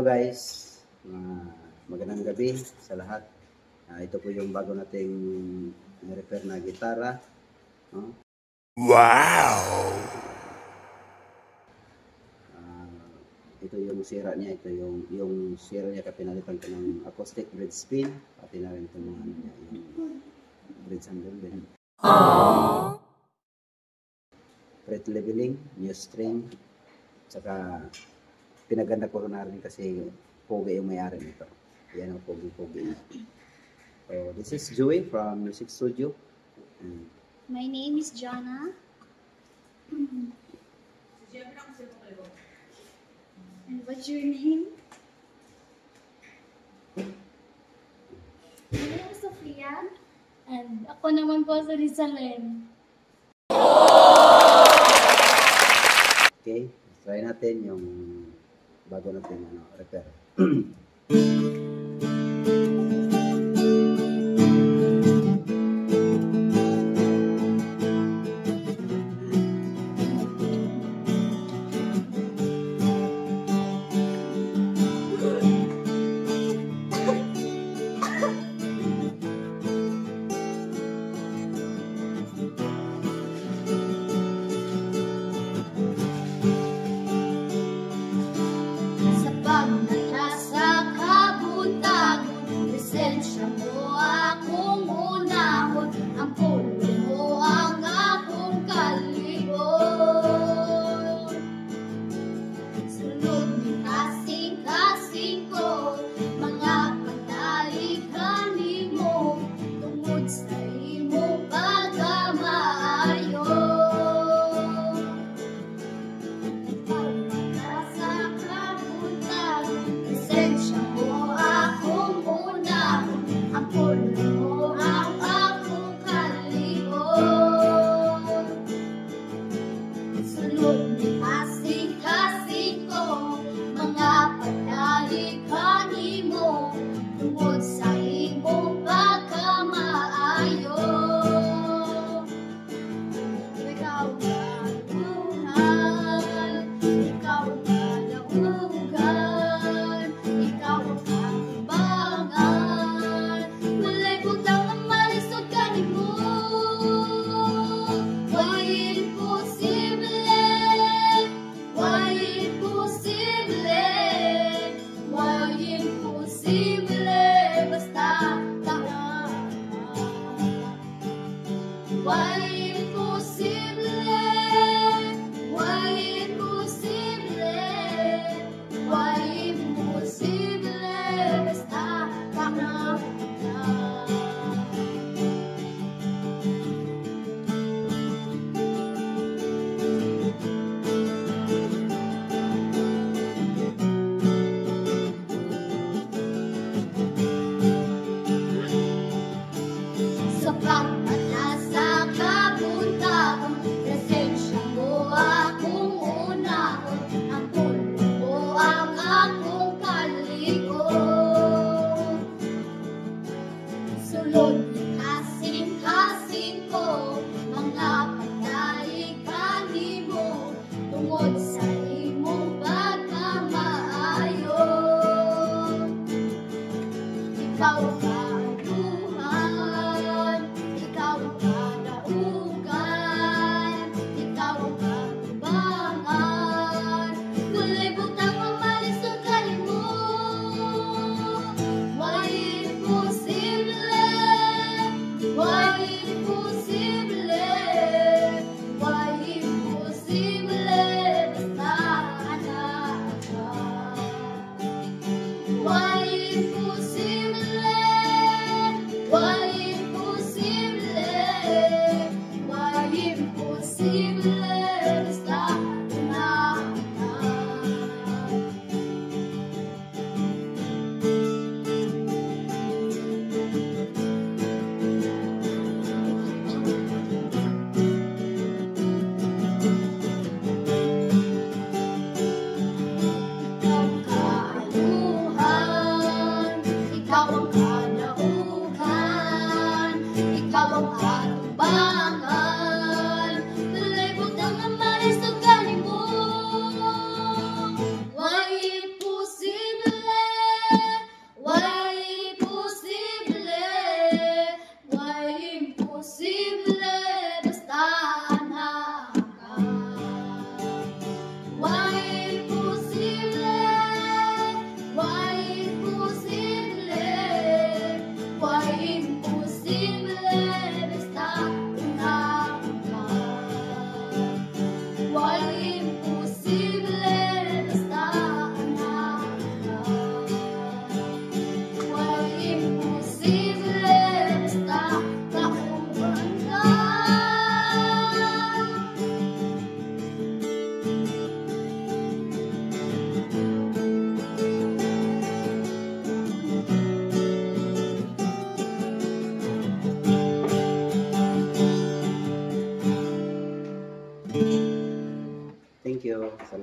Hello guys, magandang gabi sa lahat. Ito po yung bago nating repair na gitara. Wow! Ito yung sira niya, ito yung sira niya, pinalitan ko ng acoustic bridge spin, pati na rin itong mga yung bridge handle din. Fret leveling, new string, tsaka pinaganda ko na rin kasi pogi yung may-ari nito. Yan ang pogi-pogi. So, this is Joey from Music Studio. My name is Jana. And what's your name? My name is Sofia. And ako naman po sa Rizalen. Okay, try natin yung bago natin repair. Why impossible? Thank you. Salamat.